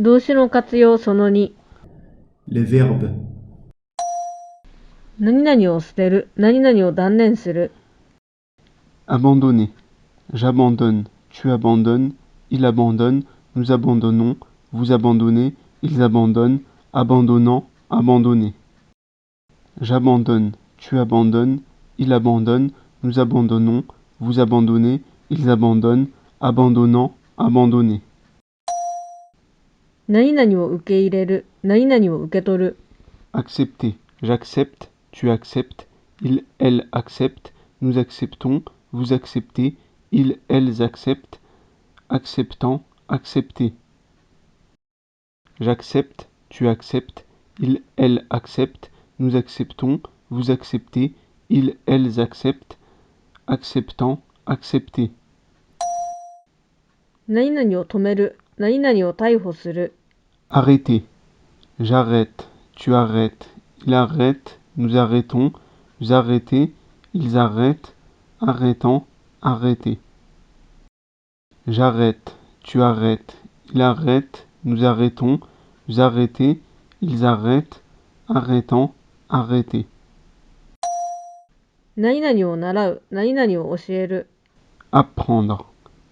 動詞の活用その2。Les verbes. 何々を捨てる、何々を断念する。Abandonner. J'abandonne, tu abandonnes, il abandonne, nous abandonnons, vous abandonnez, ils abandonnent, abandonnant, abandonner. J'abandonne, tu abandonnes, il abandonne, nous abandonnons, vous abandonnez, ils abandonnent, abandonnant, abandonner. 何々を受け入れる、何々を受け取る。Accepter. J'accepte, tu acceptes, il, elle accepte, nous acceptons, vous acceptez, ils, elles acceptent, acceptant, accepter. J'accepte, tu acceptes, il, elle accepte, nous acceptons, vous acceptez, ils, elles acceptent, acceptant, accepter. 何々を止める、何々を逮捕する。Arrêter. J'arrête, tu arrêtes, il arrête, nous arrêtons, vous arrêtez, ils arrêtent, arrêtant, arrêter. J'arrête, tu arrêtes, il arrête, nous arrêtons, vous arrêtez, ils arrêtent, arrêtant, arrêter. 何々を習う、何々を教える。Apprendre.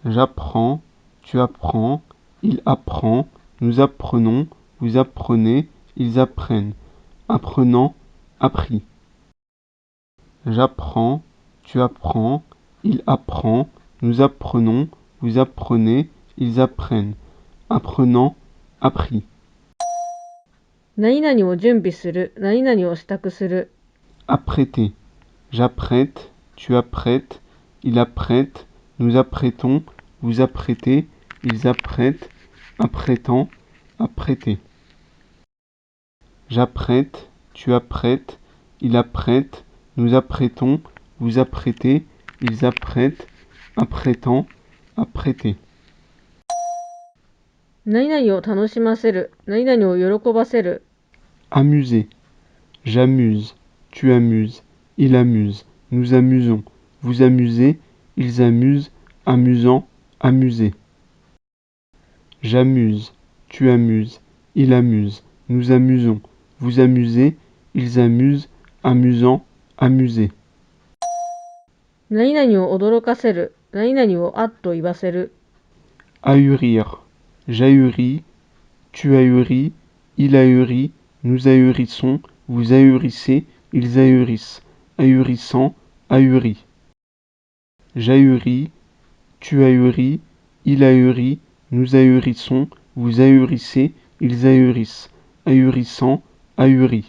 J'apprends, tu apprends, il apprend, nous apprenons, vous apprenez, ils apprennent. Apprenant, appris. J'apprends, tu apprends, il apprend, nous apprenons, vous apprenez, ils apprennent. Apprenant, appris. 何々を準備する、何々を支度する。Apprêter. J'apprête, tu apprêtes, il apprête, nous apprêtons, vous apprêtez, ils apprêtent, apprêtant, apprêter. J'apprête, tu apprêtes, il apprête, nous apprêtons, vous apprêtez, ils apprêtent, apprêtant, apprêter. 何々を楽しませる、何々を喜ばせる。Amuser. J'amuse, tu amuses, il amuse, nous amusons, vous amusez, ils amusent, amusant, amuser. J'amuse, tu amuses, il amuse, nous amusons, vous amusez, ils amusent, amusant, amuser. 何々を驚かせる、何々をあっと言わせる。Ahurir. J'ahuris, tu ahuris, il ahurit, nous ahurissons, vous ahurissez, ils ahurissent, ahurissant, ahuri. J'ahuris, tu ahuris, il ahurit, nous ahurissons, vous ahurissez, ils ahurissent, ahurissant, ahuri.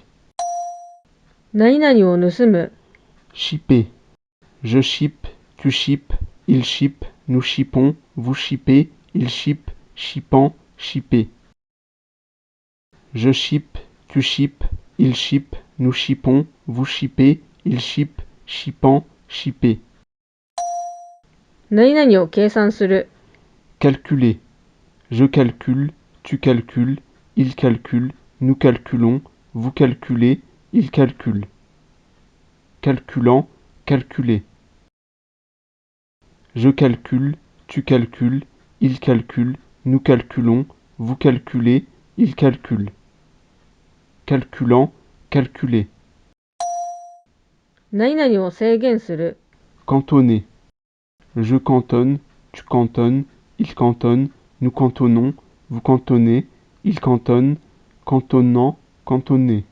何々を盗む。Chipper. Je chippe, tu chippes, il chippe, nous chippons, vous chippez, il chippe, chippant, chipper. Je chippe, tu chippes, il chippe, nous chippons, vous chippez, il chippe, chippant, chipper. 何々を計算する。Calculer. Je calcule, tu calcules, il calcule, nous calculons, vous calculez, il calcule. Calculant, calculer. Je calcule, tu calcules, il calcule, nous calculons, vous calculez, il calcule. Calculant, calculer. 何々を制限する。Cantonner. Je cantonne, tu cantonnes, il cantonne, nous cantonnons, vous cantonnez, il cantonne, cantonnant, cantonner.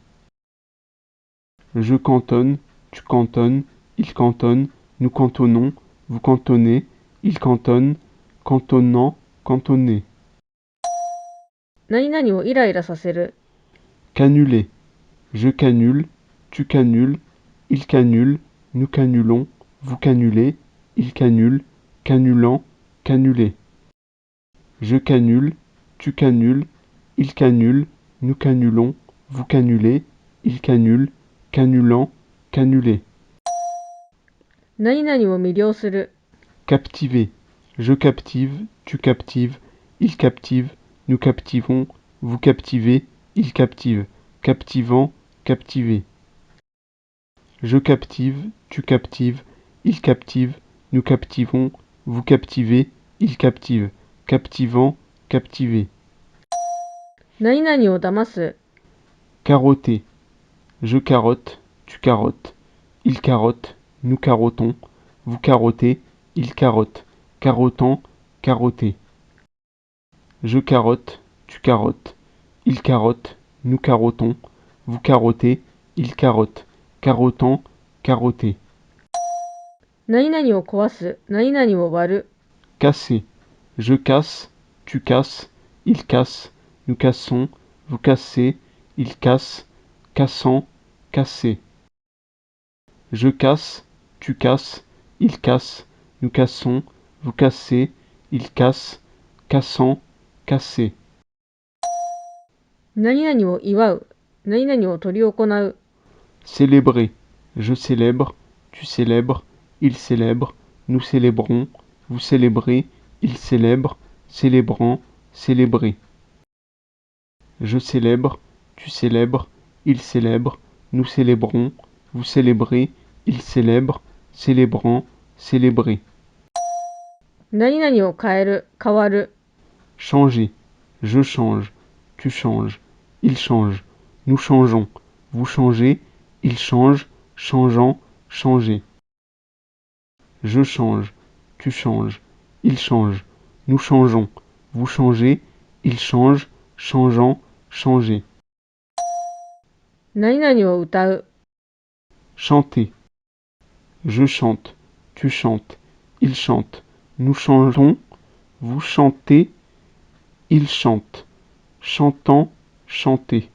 Je cantonne, tu cantonnes, il cantonne, nous cantonnons, vous cantonnez, il cantonne, cantonnant, cantonner. 何々をイライラさせる。Canuler. Je canule, tu canules, il canule, nous canulons, vous canulez, il canule, canulant, canuler. Je canule, tu canules, il canule, nous canulons, vous canulez, il canule, canulant, canuler. 何々を魅了する。Captiver. Je captive, tu captives, il captive, nous captivons, vous captivez, il captive. Captivant, captiver. Je captive, tu captives, il captive, nous captivons, vous captivez, il captive. Captivant, captiver. 何々を騙す。Carotter. Je carotte, tu carottes. Il carotte, nous carottons. Vous carottez, il carotte. Carottant, carotter. Je carotte, tu carottes. Il carotte, nous carottons. Vous carottez, il carotte. Carottant, carotter. 何々を壊す。何々を割る。Casser. Je casse, tu casses. Il casse, nous cassons. Vous cassez, il casse. Cassant, casser. Je casse, tu casses. Il casse, nous cassons. Vous cassez, il casse. Cassant, casser. 何々を祝う。何々を執り行う。Célébrer. Je célèbre, tu célèbres, il célèbre, nous célébrons, vous célébrez, il célèbre, célébrant, célébrer. Je célèbre, tu célèbres, il célèbre, nous célébrons, vous célébrez, il célèbre, célébrant, célébrer. 何々を変える。変わる。Changer. Je change, tu changes, il change, nous changeons, vous changez, il change, changeant, changer. Je change, tu changes, il change, nous changeons, vous changez, il change, changeant, changer. 何々を歌う。Chanter. Je chante, tu chantes, il chante, nous chantons, vous chantez, il chante, chantant, chanter.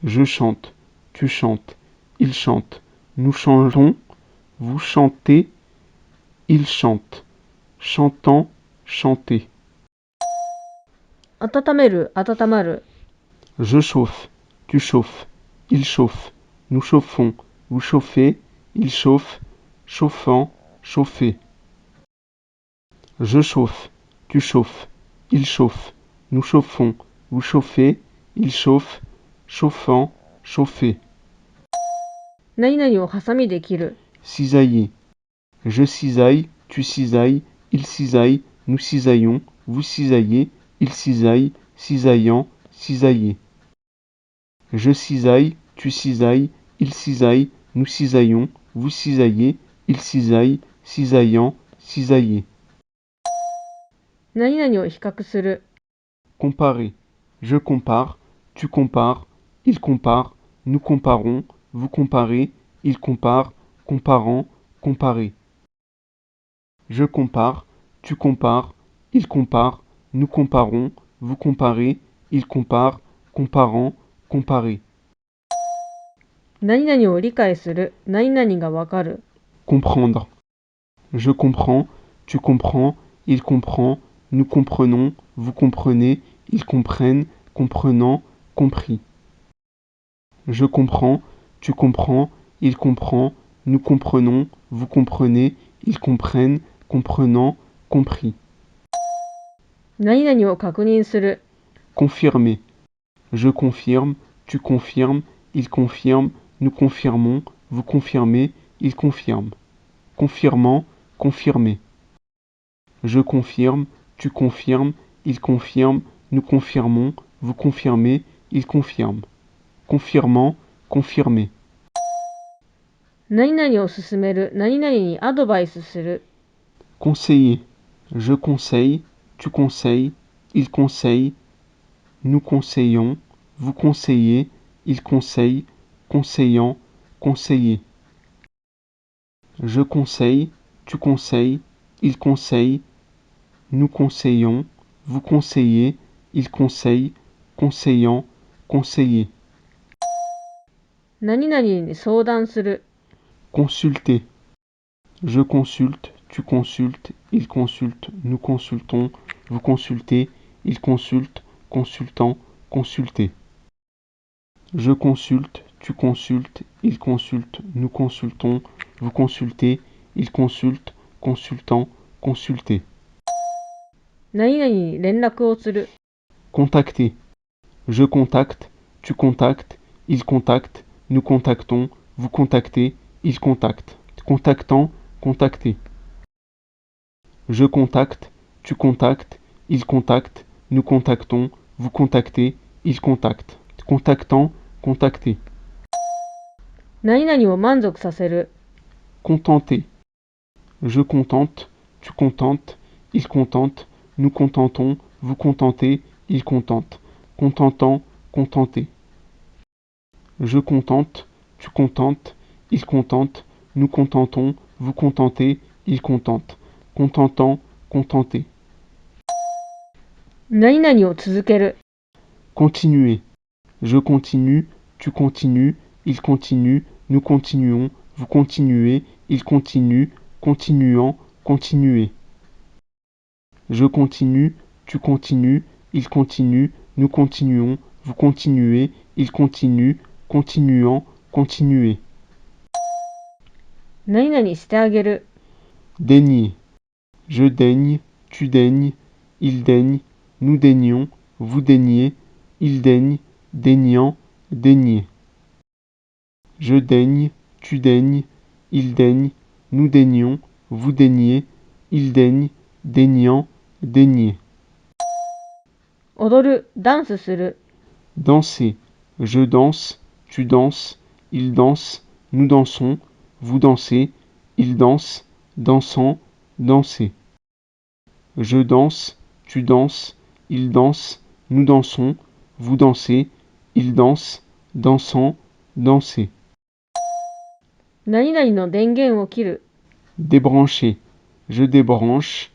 Je chante, tu chantes, il chante, nous chantons, vous chantez, il chante, chantant, chanter. 温める。温まる。Je chauffe, tu chauffes, il chauffe, nous chauffons, vous chauffez, il chauffe, chauffant, chauffer. Je chauffe, tu chauffes, il chauffe, nous chauffons, vous chauffez, il chauffe, chauffant, chauffer. 何々をハサミで切る。 Cisailler. Je cisaille, tu cisailles, il cisaille, nous cisaillons, vous cisaillez, il cisaille, cisaillant, cisailler. Je cisaille, tu cisailles, il cisaille, nous cisaillons, vous cisaillez, il cisaille, cisaillant, cisailler. 何々を比較する。 Comparer. Je compare, tu compares, il compare, nous comparons, vous comparez, il compare, comparant, comparer. Je compare, tu compares, il compare, nous comparons, vous comparez, il compare, comparant, comparer. 何々を理解する。何々がわかる。 Comprendre. Je comprends, tu comprends, il comprend, nous comprenons, vous comprenez, ils comprennent, comprenant, compris. Je comprends, tu comprends, il comprend, nous comprenons, vous comprenez, ils comprennent, comprenant, compris. 何々を確認する。 Confirmer. Je confirme, tu confirmes, il confirme, nous confirmons, vous confirmez, il confirme. Confirmant, confirmer. Je confirme, tu confirmes, il confirme, nous confirmons, vous confirmez, il confirme. Confirmant, confirmer. 何々を勧める。何々にアドバイスする。 Conseiller. Je conseille, tu conseilles, il conseille, nous conseillons, vous conseillez, il conseille, conseillant, conseiller. Je conseille, tu conseilles, il conseille, nous conseillons, vous conseillez, il conseille, conseillant, conseiller. 何々に相談する。 Consulter. Je consulte, tu consultes, il consulte, nous consultons, vous consultez, il consulte, consultant, consulter. Je consulte, tu consultes, il consulte, nous consultons, vous consultez, il consulte, consultant, consulter. 何々に連絡をする。 Contacter. Je contacte, tu contactes, il contacte, nous contactons, vous contactez, il contacte. Contactant, contacter. Je contacte, tu contactes, il contacte, nous contactons, vous contactez, il contacte. Contactant, contacter. 何々を満足させる。Contenter. Je contente, tu contentes, il contente, nous contentons, vous contentez, il contente. Contentant, contenter. Je contente, tu contentes, il contente, nous contentons, vous contentez, il contente. Contentant, contenter. 何々を続ける。Continuer. Je continue, tu continues, il continue, nous continuons, vous continuez, il continue, continuant, continuer. Je continue, tu continues, il continue, nous continuons, vous continuez, il continue, continuant, continuer. 何々してあげる。Daigner. Je daigne, tu daignes, il daigne, nous daignons, vous daignez, il daigne, daignant, daigner. Je daigne, tu daignes, il daigne, nous daignons, vous daignez, il daigne, daignant, daigner. 踊る、ダンスする。Danser. Je danse, tu danses, il danse, nous dansons, vous dansez, il danse, dansant, danser. Je danse, tu danses, il danse, nous dansons, vous dansez, il danse, dansant, danser. 何々の電源を切る。Débrancher. Je débranche,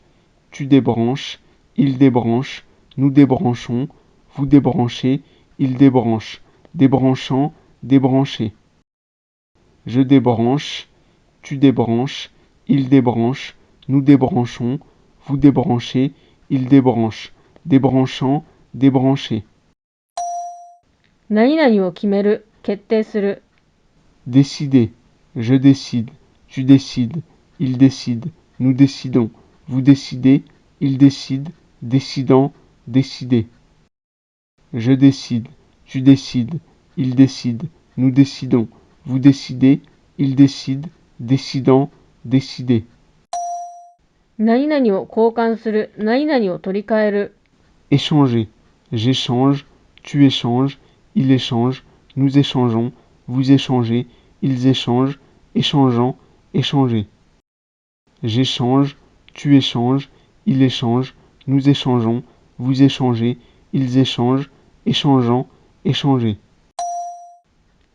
tu débranches, il débranche, nous débranchons, vous débranchez, il débranche. Débranchant, débrancher. Je débranche, tu débranches, il débranche, nous débranchons, vous débranchez, il débranche. Débranchant, débrancher. 何々を決める、決定する。Décider. Je décide, tu décides, il décide, nous décidons, vous décidez, il décide, décidant, décider. Je décide, tu décides, il décide, nous décidons, vous décidez, il décide, décidant, décider. 何々を交換する、何々を取り替える。Échanger. J'échange, tu échanges, il échange, nous échangeons, vous échangez, ils échangent, échangeant, échanger. J'échange, tu échanges, il échange, nous échangeons, vous échangez, ils échangent, échangeant, échanger.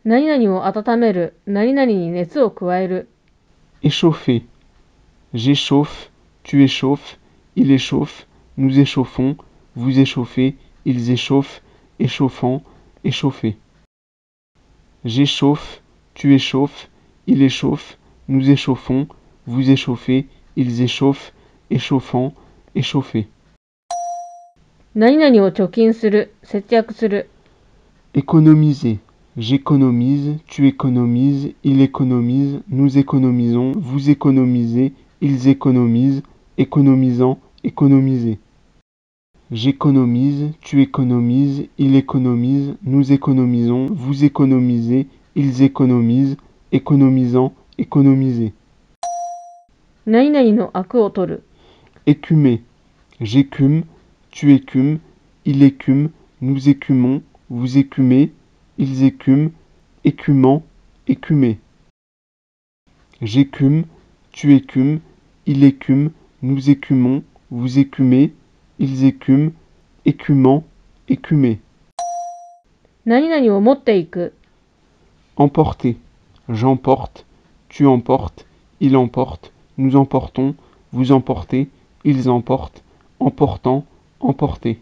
何々を温める、何々に熱を加える。Échauffer. J'échauffe, tu échauffes, il échauffe, nous échauffons, vous échauffez, ils échauffent, échauffant, échauffer. J'échauffe, tu échauffes, il échauffe, nous échauffons, vous échauffez, ils échauffent, échauffant, échauffer. 何々を貯金する、節約する。Économiser. J'économise, tu économises, il économise, nous économisons, vous économisez, ils économisent, économisant, économiser. J'économise, tu économises, il économise, nous économisons, vous économisez, ils économisent, économisant, économiser. 何々のアクを取る。Écumer. J'écume, tu écumes, il écume, nous écumons, vous écumez, ils écument, écumant, écumer. J'écume, tu écumes, il écume, nous écumons, vous écumez, ils écument, écumant, écumer. 何々を持っていく。Emporter. J'emporte, tu emportes, il emporte, nous emportons, vous emportez, ils emportent, emportant, emporter.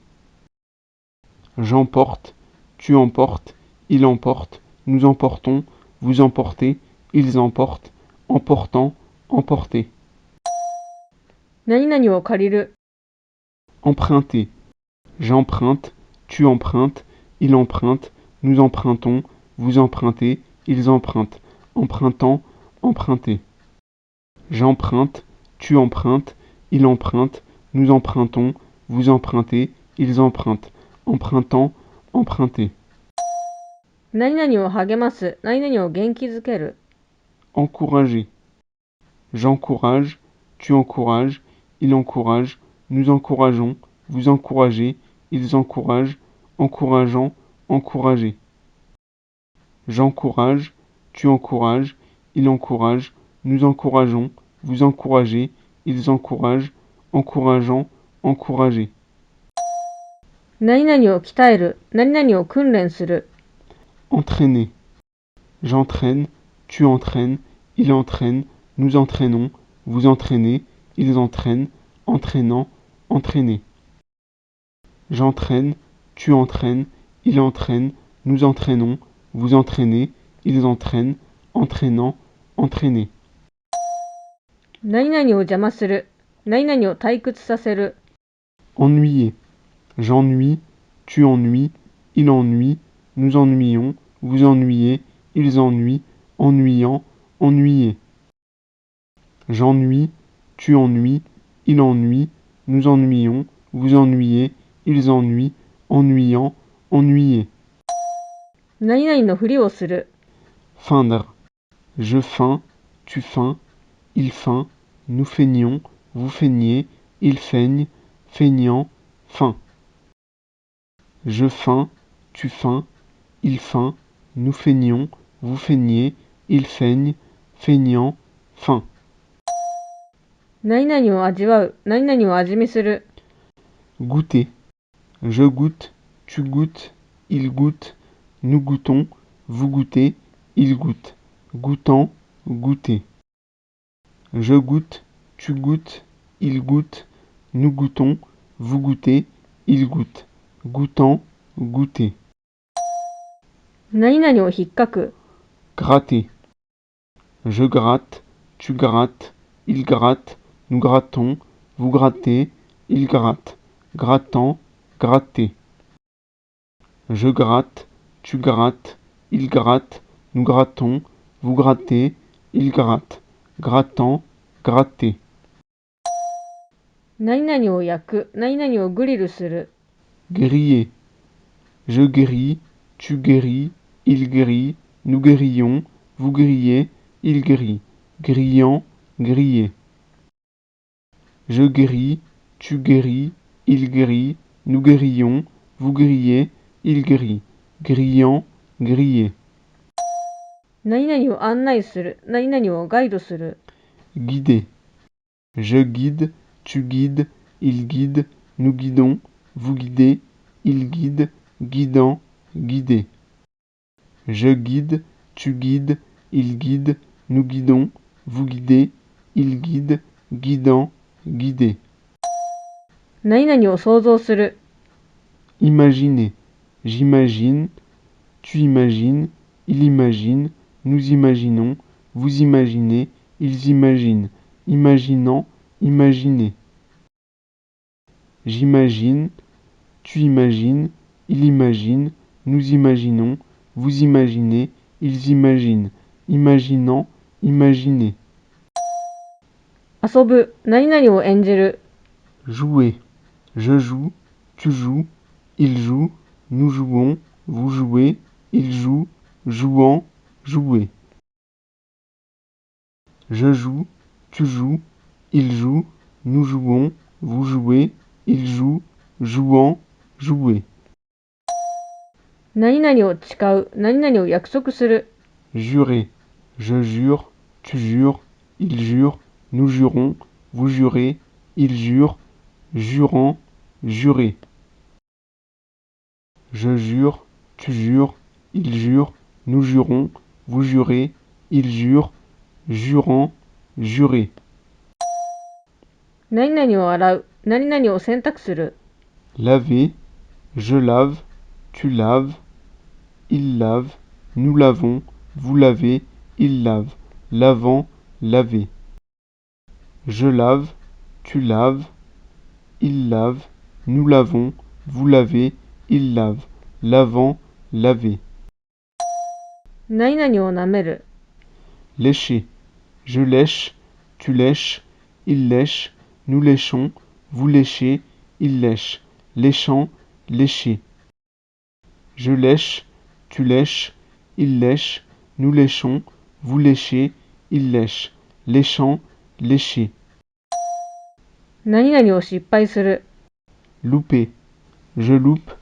J'emporte, tu emportes, il emporte, nous emportons, vous emportez, ils emportent, emportant, emporter. 何々を借りる。Emprunter. J'emprunte, tu empruntes, il emprunte, nous empruntons, vous empruntez, ils empruntent, empruntant, emprunter. J'emprunte, tu empruntes, il emprunte, nous empruntons, vous empruntez, ils empruntent, empruntant, emprunter. 何々を励ます、何々を元気づける。Encourager. J'encourage, tu encourages, il encourage, nous encourageons, vous encouragez, ils encouragent, encourageant, encourager. J'encourage, tu encourages, il encourage, nous encourageons, vous encouragez, ils encouragent, encourageant, encourager. 何々を鍛える、何々を訓練する。Entraîner. J'entraîne, tu entraînes, il entraîne, nous entraînons, vous entraînez, ils entraînent, entraînant, entraîner. J'entraîne, tu entraînes, il entraîne, nous entraînons, vous entraînez, ils entraînent, entraînant, entraîner. 何々を邪魔する、何々を退屈させる。Ennuyer. J'ennuie, tu ennuies, il ennuie, nous ennuyons, vous ennuyez, ils ennuient, ennuyant, ennuyer. J'ennuie, tu ennuies, il ennuie, nous ennuyons, vous ennuyez, ils ennuient, ennuyant, ennuyer. 何々のふりをする。Feindre. Je feins, tu feins, il feint, nous feignons, vous feignez, il feigne, feignant, feint. Je feins, tu feins, il feint, nous feignons, vous feignez, il feigne, feignant, feint. 何々を味わう、何々を味見する。Goûter. Je goûte, tu goûtes, il goûte, nous goûtons, vous goûtez, il goûte. Goûtant, goûter. Je goûte, tu goûtes, il goûte, nous goûtons, vous goûtez, il goûte. Goûtant, goûter. 何々を引っかく。Gratter. Je gratte, tu grattes, il gratte, nous grattons, vous grattez, il gratte. Grattant, gratter. Je gratte, tu grattes, il gratte, nous grattons, vous grattez, il gratte. Grattant, gratter. 何々を焼く、何々をグリルする。Griller. Je grille, tu grilles, il grille, nous grillons, vous grillez, il grille. Grillant, griller. Je grille, tu grilles, il grille, nous grillons, vous grillez, il grille. Grillant, griller. 何々を案内する、何々をガイドする。Guider. Je guide, tu guides, il guide, nous guidons, vous guidez, il guide, guidant, guider. Je guide, tu guides, il guide, nous guidons, vous guidez, il guide, guidant, guider. 何々を想像する。Imaginer. J'imagine, tu imagines, il imagine, nous imaginons, vous imaginez, ils imaginent. Imaginant, imaginer. J'imagine, tu imagines, il imagine, nous imaginons, vous imaginez, ils imaginent. Imaginant, imaginer. 遊ぶ、何々を演じる。Jouer. Je joue, tu joues, il joue, nous jouons, vous jouez, il joue, jouant, jouer. Je joue, tu joues, il joue, nous jouons, vous jouez, il joue, jouant, jouer. 何々を誓う、何々を約束する。Jurer. Je jure, tu jures, il jure, nous jurons, vous jurez, il jure, jurant, jurer. Je jure, tu jures, il jure, nous jurons, vous jurez, il jure, jurant, jurer. 何々を洗う、何々を洗濯する。Laver. Je lave, tu laves, il lave, nous lavons, vous lavez, il lave. Lavant, laver. Je lave, tu laves, il lave, nous lavons, vous lavez, il lave. Lavant, laver. 何々を舐める。Lécher. Je lèche, tu lèches, il lèche, nous léchons, vous léchez, il lèche. Léchant, lécher. Je lèche, tu lèches, il lèche, nous léchons, vous léchez, il lèche. Léchant, lécher. 何々を失敗する。 Louper. Je loupe,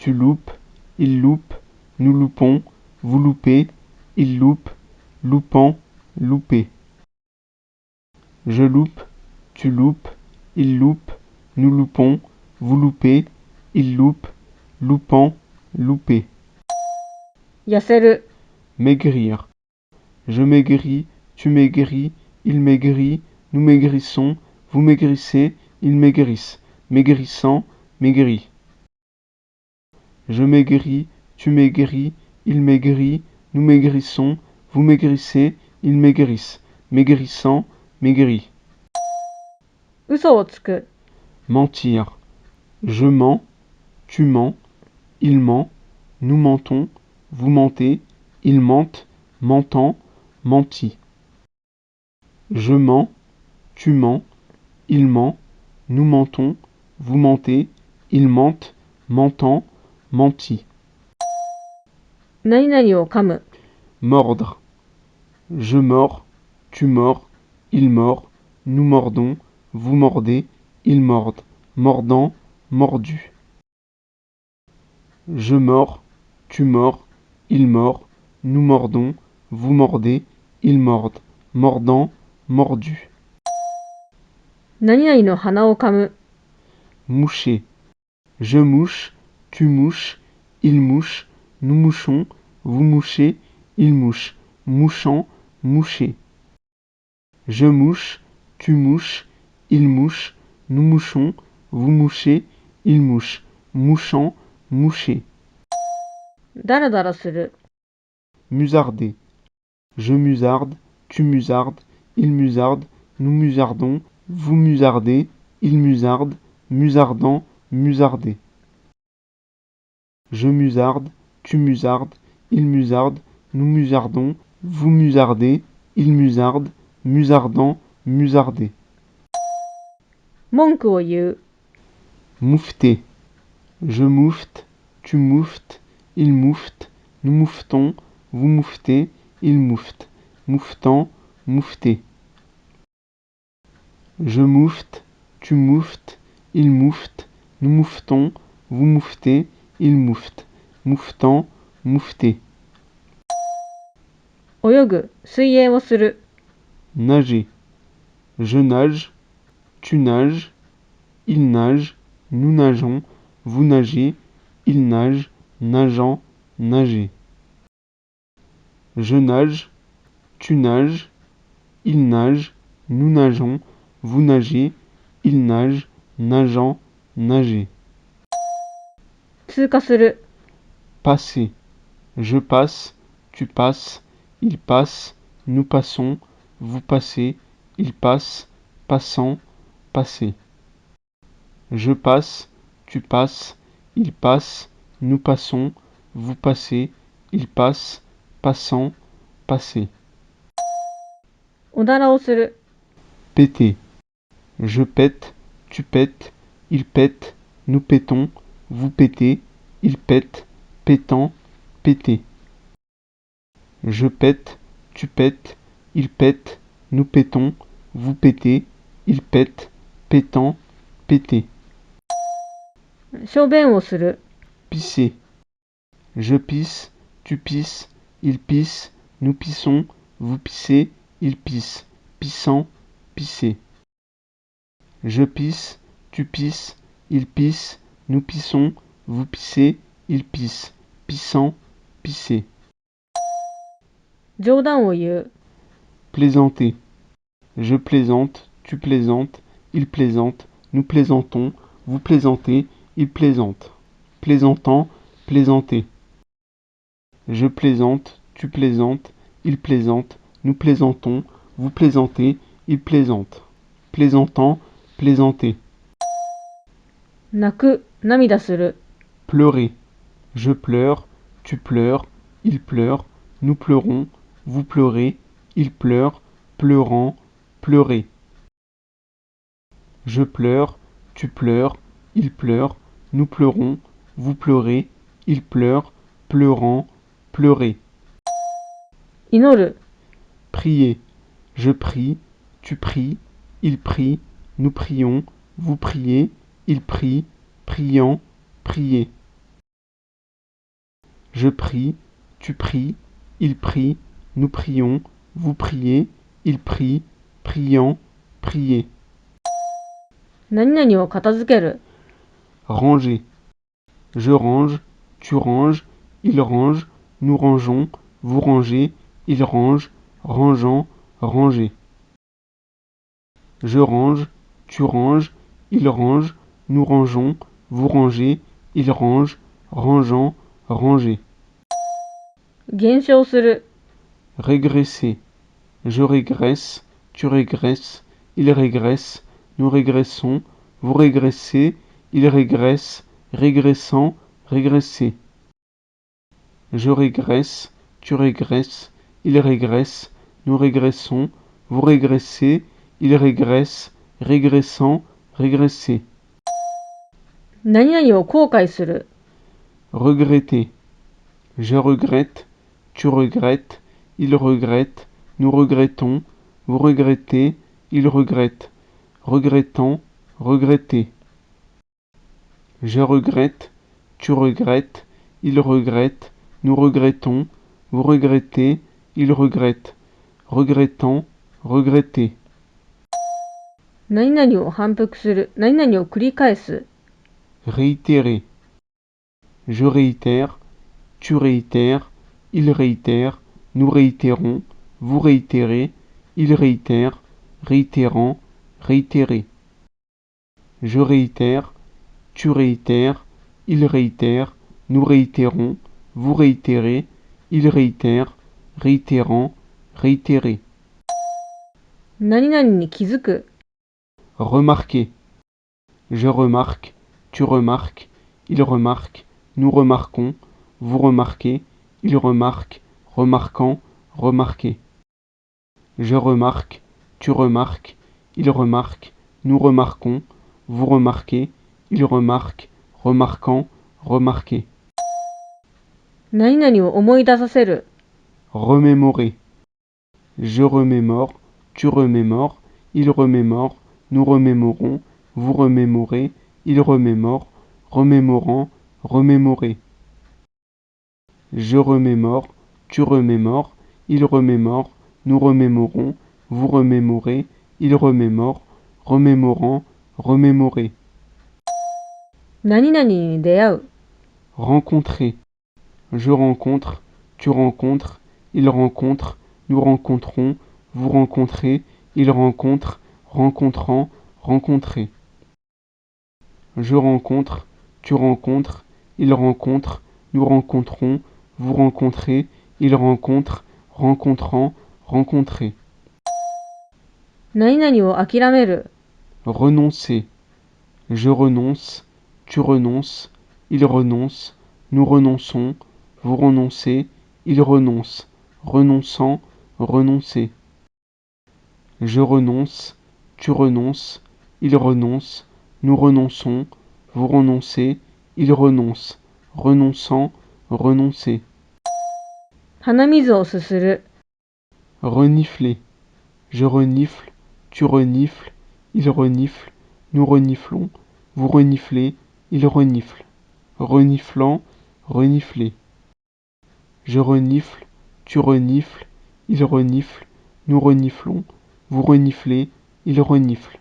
tu loupes, il loupe, nous loupons, vous loupez, il loupe, loupant, louper. Je loupe, tu loupes, il loupe, nous loupons, vous loupez, il loupe, loupant, louper. 痩せる、 Maigrir. Je maigris, tu maigris, il maigrit, nous maigrissons, vous maigrissez, ils maigrissent, maigrissant, maigri. Je maigris, tu maigris, il maigrit, nous maigrissons, vous maigrissez, ils maigrissent, maigrissant, maigri. 嘘をつく、 Mentir. Je mens, tu mens, il ment, nous mentons, vous mentez, ils mentent, mentant, menti. Je mens, tu mens, il ment, nous mentons, vous mentez, ils mentent, mentant, menti. 何々を噛む、 Mordre. Je mords, tu mords, il mord, nous mordons, vous mordez, ils mordent, mordant, mordu. Je mords, tu mords, il mord, nous mordons, vous mordez, ils mordent, mordant, mordu. 何々の鼻を噛む、 Moucher. Je mouche, tu mouches, il mouche, nous mouchons, vous mouchez, il mouche, mouchant, moucher. Je mouche, tu mouches, il mouche, nous mouchons, vous mouchez, il mouche, mouchant, moucher. だらだらする、 Musarder. Je musarde, tu musardes, il musarde, nous musardons, vous musardez, il musarde, musardant, musarder. Je musarde, tu musardes, il musarde, nous musardons, vous musardez, il musarde, musardant, musarder. 文句を言う、 Moufter. Je moufte, tu mouftes, il moufte, nous mouffetons, vous mouffetez, il moufte, mouftant, moufter. Je moufte, tu mouftes, il moufte, nous mouffetons, vous mouffetez, il moufte, mouftant, moufter. 泳ぐ、水泳をする、 Nager. Je nage, tu nages, il nage, nous nageons, vous nagez, il nage, nageant, nager. Je nage, tu nages, il nage, nous nageons, vous nagez, il nage, nageant, nager. 通過する、 Passer. Je passe, tu passes, il passe, nous passons, vous passez, il passe, passant, passer. Je passe, tu passes, il passe, nous passons, vous passez, il passe, passant, passer. おならをする、 Péter. Je pète, tu pètes, il pète, nous pétons, vous pétez, il pète, pétant, péter. Je pète, tu pètes, il pète, nous pétons, vous pétez, il pète, pétant, péter. 小便をする、 Pisser. Je pisse, tu pisses, il pisse, nous pissons, vous pissez, il pisse, pissant, pisser. Je pisse, tu pisses, il pisse, nous pissons, vous pissez, il pisse, pissant, pisser. 冗談を言う、 Plaisanter. Je plaisante, tu plaisantes, il plaisante, nous plaisantons, vous plaisantez, il plaisante. Plaisantant, plaisanter. Je plaisante, tu plaisantes, il plaisante, nous plaisantons, vous plaisantez, il plaisante. Plaisantant, plaisanter. 泣く、涙する、 Pleurer. Je pleure, tu pleures, il pleure, nous pleurons, vous pleurez, il pleure, pleurant, pleurer. Je pleure, tu pleures, il pleure, nous pleurons, vous pleurez, il pleure, pleurant, pleurer. 祈る、 Prier. Je prie, tu pries, il prie, nous prions, vous priez, il prie, priant, prier. Je prie, tu pries, il prie, nous prions, vous priez, il prie, priant, priez. 何々を片付ける。Ranger. Je range, tu ranges, il range, nous rangeons, vous rangez, il range, rangeant, ranger. Je range, tu ranges, il range, nous rangeons, vous rangez, il range, rangeant, ranger. 減少する。Régresser. Je régresse, tu régresses, il régresse, nous régressons, vous régressez, il régresse, régressant, régresser. Je régresse, tu régresses, il régresse, nous régressons, vous régressez, il régresse, régressant, régresser. 何々を後悔する。Regretter. Je regrette, tu regrettes, il regrette, nous regrettons, vous regrettez, il regrette, regrettant, regretter. Je regrette, tu regrettes, il regrette, nous regrettons, vous regrettez, il regrette, regrettant, regretter. 何々を反復する。何々を繰り返す。Réitérer. Je réitère, tu réitères, il réitère, nous réitérons, vous réitérez, il réitère, réitérant, réitérer. Je réitère, tu réitères, il réitère, nous réitérons, vous réitérez, il réitère, réitérant, réitérer. 何々に気づく。Remarquer. Je remarque, tu remarques, il remarque, nous remarquons, vous remarquez, il remarque, remarquant, remarquer. Je remarque, tu remarques, il remarque, nous remarquons, vous remarquez, il remarque, remarquant, remarquer. 何々を思い出させる。Remémorer. Je remémore, tu remémores, il remémore, nous remémorons, vous remémorez, il remémore, remémorant, remémorer. Je remémore, tu remémores, il remémore, nous remémorons, vous remémorez, il remémore, remémorant, remémorer. 何々に出会う。Rencontrer. Je rencontre, tu rencontres, il rencontre, nous rencontrons, vous rencontrez, il rencontre, rencontrant, rencontrer. Je rencontre, tu rencontres, il rencontre, nous rencontrons, vous rencontrez, il rencontre, rencontrant, rencontrer. 何々を諦める。Renoncer. Je renonce, tu renonces, il renonce, nous renonçons, vous renoncez, il renonce, renonçant, renoncer. Je renonce, tu renonces, il renonce, nous renonçons, vous renoncez, il renonce, renonçant, renoncer. 鼻水をすする。Renifler. Je renifle, tu renifles, il renifle, nous reniflons, vous reniflez, il renifle. Reniflant, renifler. Je renifle, tu renifles, il renifle, nous reniflons, vous reniflez, il renifle.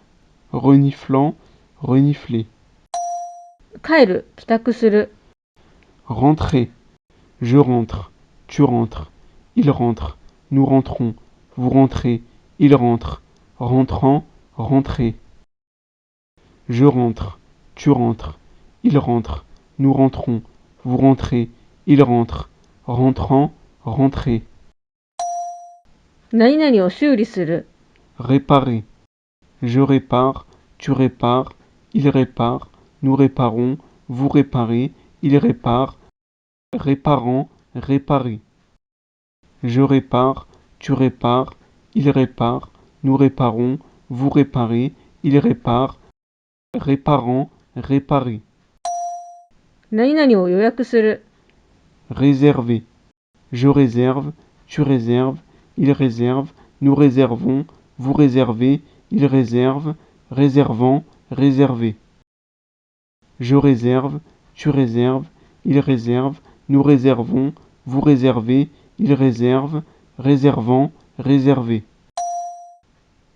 Reniflant, renifler. 帰る。帰宅する。Rentrer. Je rentre, tu rentres, il rentre, nous rentrons, vous rentrez, il rentre, rentrant, rentrer. Je rentre, tu rentres, il rentre, nous rentrons, vous rentrez, il rentre, rentrant, rentrer. 何々を修理する。Réparer. Je répare, tu répares, il répare, nous réparons, vous réparez, il répare, réparant, réparer. Je répare, tu répares, il répare, nous réparons, vous réparez, il répare, réparant, réparer. 何々を予約する。Réserver. Je réserve, tu réserves, il réserve, nous réservons, vous réservez, il réserve, réservant, réserver. Je réserve, tu réserves, il réserve, nous réservons, vous réservez, il réserve, réservant, réservé.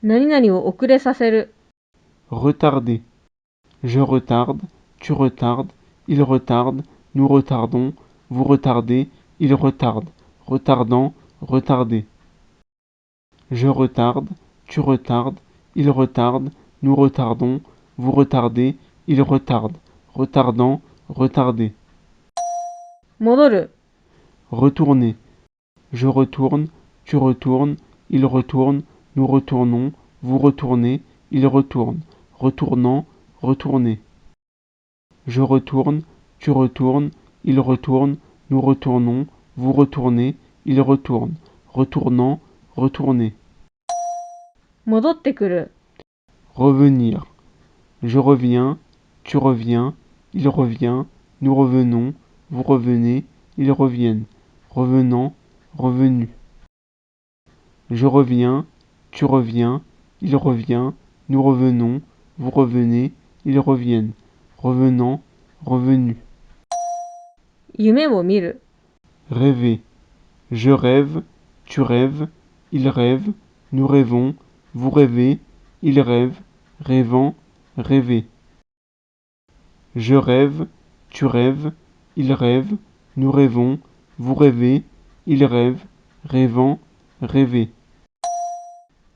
何々を遅れさせる。Retarder. Je retarde, tu retardes, il retarde, nous retardons, vous retardez, il retarde, retardant, retardé. Je retarde, tu retardes, il retarde, nous retardons, vous retardez, il retarde, retardant, retardé. 戻る。Retourner. Je retourne, tu retournes, il retourne, nous retournons, vous retournez, il retourne, retournant, retourner. Je retourne, tu retournes, il retourne, nous retournons, vous retournez, il retourne, retournant, retourner. 戻ってくる。Revenir. Je reviens, tu reviens, il revient, nous revenons, vous revenez, ils reviennent, revenant, revenu. Je reviens, tu reviens, il revient, nous revenons, vous revenez, ils reviennent, revenant, revenu. 夢を見る。Rêver. Je rêve, tu rêves, il rêve, nous rêvons, vous rêvez, il rêve, rêvant, rêver. Je rêve, tu rêves, il rêve, nous rêvons, vous rêvez, il rêve, rêvant, rêver.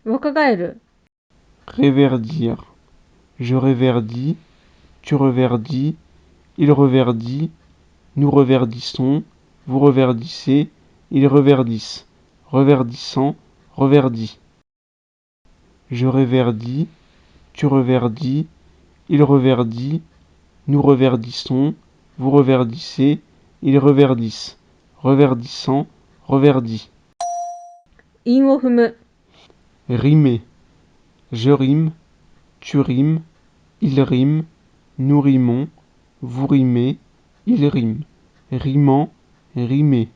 若返る。Réverdir. Je réverdis, tu reverdis, il reverdit, nous reverdissons, vous reverdissez, ils reverdissent, reverdissant, reverdit. Je réverdis, tu reverdis, il reverdit, nous reverdissons, vous reverdissez, ils reverdissent, reverdissant, reverdit. 韻を踏む。Rimer. Je rime, tu rimes, il rime, nous rimons, vous rimez, il rime, rimant, rimer.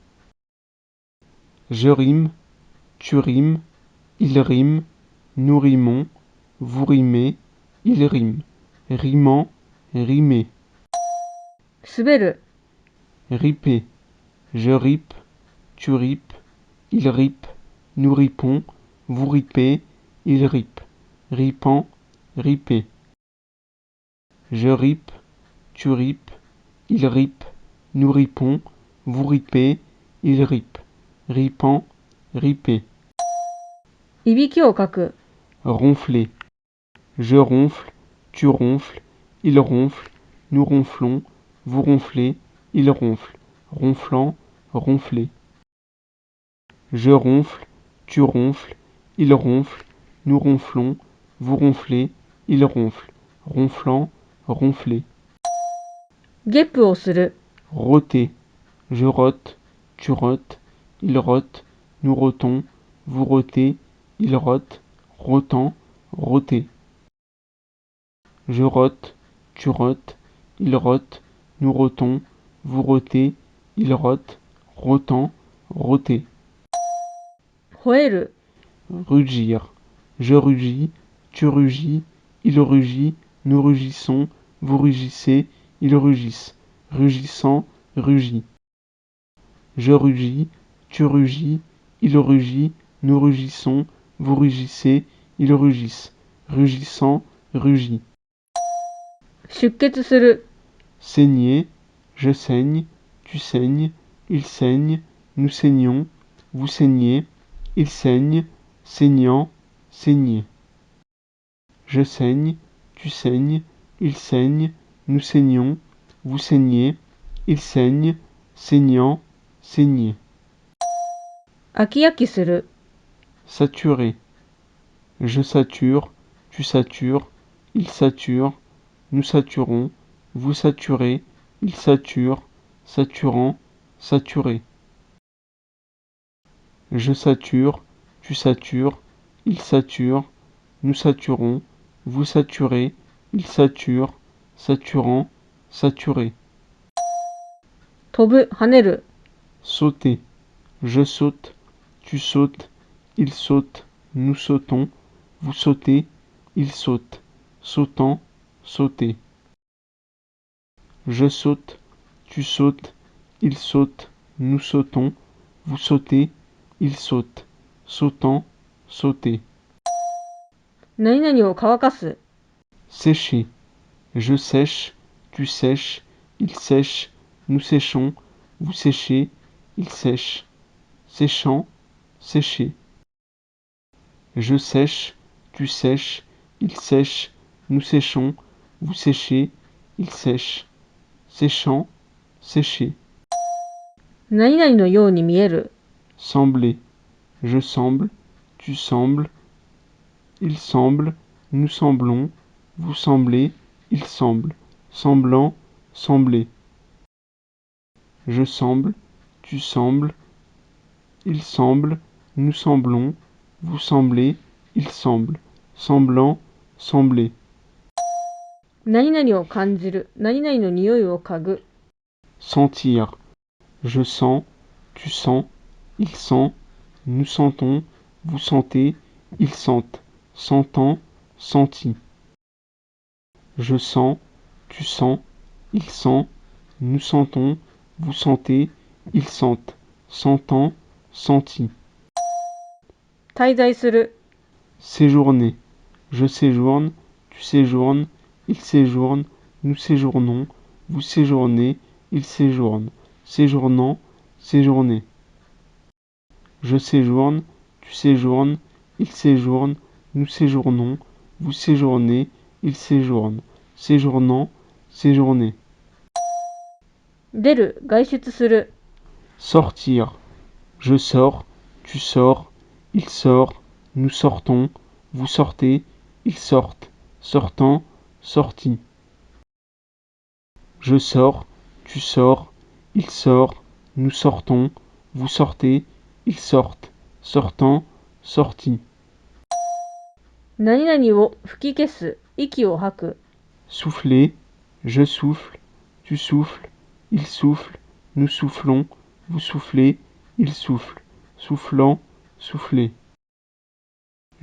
Je rime, tu rimes, il rime, nous rimons, vous rimez, il rime, rimant, rimer. 滑る。Riper. Je ripe, tu ripes, il ripe, nous ripons, vous ripez, il ripe, ripant, riper. Je ripe, tu ripes, il ripe, nous ripons, vous ripez, il ripe, ripant, riper. いびきをかく。Ronfler. Je ronfle, tu ronfles, il ronfle, nous ronflons, vous ronflez, il ronfle, ronflant, ronfler. Je ronfle, tu ronfles, il ronfle, nous ronflons, vous ronflez, il ronfle, ronflant, ronfler. ゲップをする。Roter. Je rote, tu rotes, il rote, nous rotons, vous rotez, il rote, rotant, roter. Je rote, tu rotes, il rote, nous rotons, vous rotez, il rote, rotant, roter. 吠える。Rugir. Je rugis, tu rugis, il rugit, nous rugissons, vous rugissez, ils rugissent, rugissant, rugit. Je rugis, tu rugis, il rugit, nous rugissons, vous rugissez, ils rugissent, rugissant, rugit. 出血する。Saigner, je saigne, tu saignes, il saigne, nous saignons, vous saignez, il saigne, saignant, saigner. Je saigne, tu saignes, il saigne, nous saignons, vous saignez, il saigne, saignant, saigner. 飽き飽きする。Saturer. Je sature, tu satures, il sature, nous saturons, vous saturez, il sature, saturant, saturé. Je sature, tu satures, il sature, nous saturons, vous saturez, il sature, saturant, saturé. 飛ぶ。跳ねる。Sauter. Je saute, tu sautes, il saute, nous sautons, vous sautez, il saute, sautant, sauter. Je saute, tu sautes, il saute, nous sautons, vous sautez, il saute, sautant, sauter. 何々を乾かす。Sécher. Je sèche, tu sèches, il sèche, nous séchons, vous séchez, il sèche. Séchant, sécher. Je sèche, tu sèches, il sèche, nous séchons, vous séchez, il sèche. Séchant, sécher. 何々のように見える。Sembler. Je semble, tu sembles, il semble, nous semblons, vous semblez, il semble. Semblant, sembler. Je semble, tu sembles, il semble, nous semblons, vous semblez, il semble. Semblant, sembler. 何々を感じる。何々の匂いを嗅ぐ。Sentir. Je sens, tu sens, il sent, nous sentons, vous sentez, ils sentent. Sentant, senti. Je sens, tu sens, il sent, nous sentons, vous sentez, ils sentent. Sentant, senti. 滞在する。Séjourner. Je séjourne, tu séjournes, il séjourne, nous séjournons, vous séjournez, il séjourne. Séjournant, séjourner. Je séjourne, tu séjournes, il séjourne, nous séjournons, vous séjournez, il séjourne. Séjournant, séjourner. 出る。外出する。Sortir. Je sors, tu sors, il sort, nous sortons, vous sortez, ils sortent. Sortant, sorti. Je sors, tu sors, il sort, nous sortons, vous sortez, ils sortent. Sortant, sorti. 何々を吹き消す。息を吐く。Souffler, je souffle, tu souffles, il souffle, nous soufflons, vous soufflez, il souffle. Soufflant, souffler.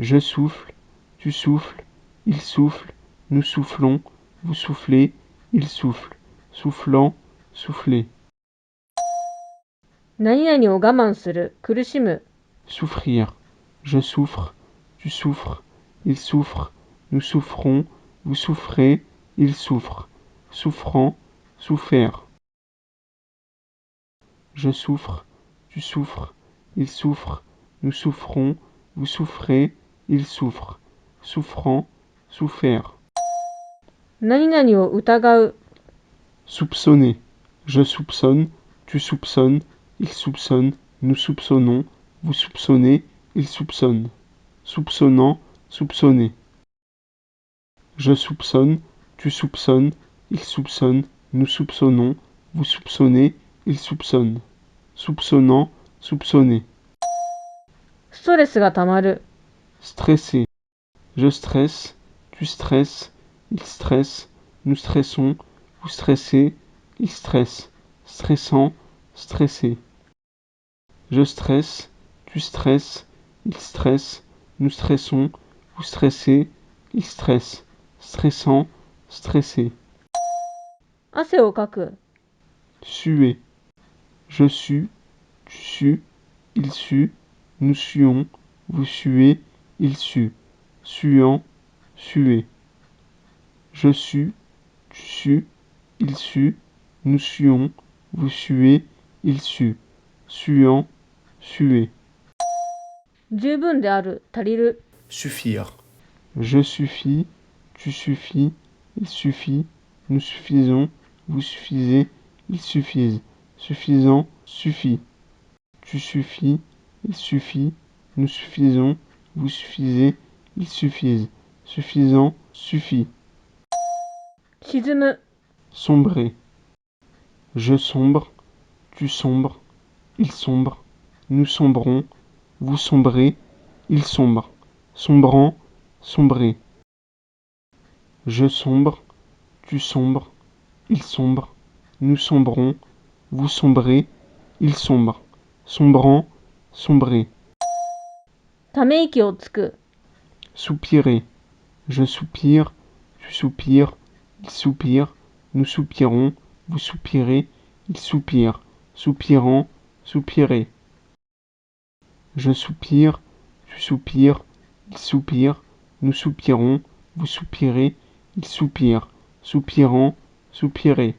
Je souffle, tu souffles, il souffle, nous soufflons, vous soufflez, il souffle. Soufflant, souffler. 何々を我慢する。苦しむ。Souffrir. Je souffre, tu souffres, il souffre, nous souffrons, vous souffrez, il souffre. Souffrant, souffert. Je souffre, tu souffres, il souffre, nous souffrons, vous souffrez, il souffre. Souffrant, souffert. 何々を疑う。Soupçonner. Je soupçonne, tu soupçonnes, il soupçonne, nous soupçonnons, vous soupçonnez, il soupçonne. Soupçonnant, soupçonner. Je soupçonne, tu soupçonnes, il soupçonne, nous soupçonnons, vous soupçonnez, il soupçonne. Soupçonnant, soupçonner. ストレスがたまる。Stresser. Je stresse, tu stresses, il stresse, nous stressons, vous stressez, il stresse. Stressant, stressé. Je stresse, tu stresses, il stresse, nous stressons, vous stressez, il stresse. Stressant, stressé. 汗をかく。Suer. Je sue, tu sues, il sue, nous suons, vous suez, il sue. Suant, suer. Je sue, tu sues, il sue, nous suons, vous suez, il sue. Suant, suer. 十分である。足りる。Suffire. Je suffis, tu suffis, il suffit, nous suffisons, vous suffisez, ils suffisent. Suffisant, suffit. Tu suffis, il suffit, nous suffisons, vous suffisez, ils suffisent. Suffisant, suffit. 沈む。Sombrer. Je sombre, tu sombres, il sombre, nous sombrons, vous sombrez, il sombre. Sombrant, sombrer. Je sombre, tu sombres, il sombre, nous sombrons, vous sombrez, il sombre. Sombrant, sombrer. ため息をつく。Soupirer. Je soupire, tu soupires, il soupire, nous soupirons, vous soupirez, il soupire. soupirant, soupirer. Je soupire, tu soupires, il soupire, nous soupirons, vous soupirez, il soupire, soupirant, soupirer.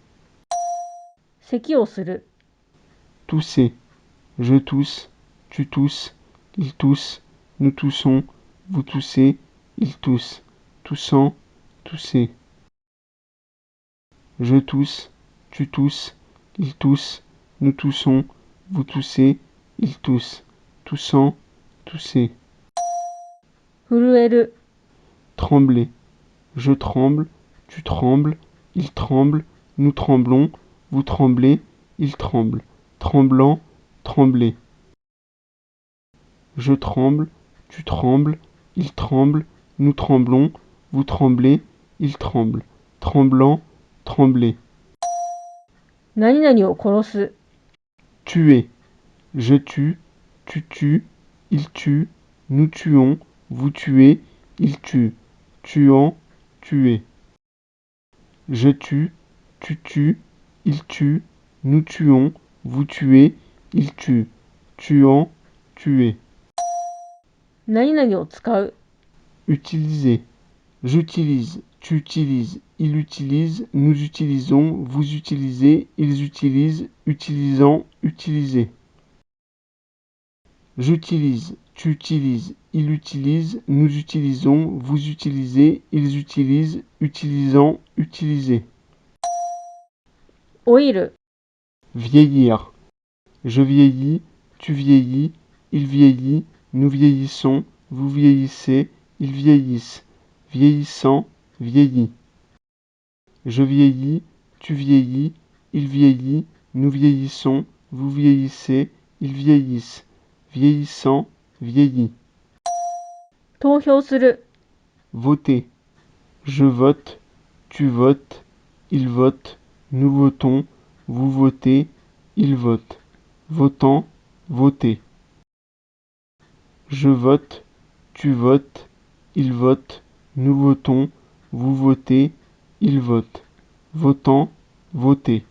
咳をする。 Tousser. Je tousse, tu tousses, il tousse, nous toussons, vous toussez, il tousse, toussant, tousser. Je tousse, tu tousses, il tousse, nous toussons, vous toussez, il tousse, toussant, tousser. 震える。 Trembler. Je tremble, tu trembles, il tremble, nous tremblons, vous tremblez, il tremble, tremblant, trembler. Je tremble, tu trembles, il tremble, nous tremblons, vous tremblez, il tremble, tremblant, trembler. 何々を殺す。 Tuer. Je tue, tu tues, il tue, nous tuons, vous tuez, il tue, tuant, tuer. Je tue, tu tues, il tue, nous tuons, vous tuez, il tue, tuant, tuer. 何々を使う。 Utiliser. J'utilise, tu utilises, il utilise, nous utilisons, vous utilisez, ils utilisent, utilisant, utiliser. J'utilise, tu utilises, il utilise, nous utilisons, vous utilisez, ils utilisent, utilisant, utiliser. 老いる。 Vieillir. Je vieillis, tu vieillis, il vieillit, nous vieillissons, vous vieillissez, ils vieillissent, vieillissant, vieillit. Je vieillis, tu vieillis, il vieillit, nous vieillissons, vous vieillissez, ils vieillissent, vieillissant, vieillit. 投票する。 Voter. Je vote, tu votes, il vote, nous votons, vous votez, il vote. Votant, voter. Je vote, tu votes, il vote, nous votons, vous votez, il vote. Votant, voter.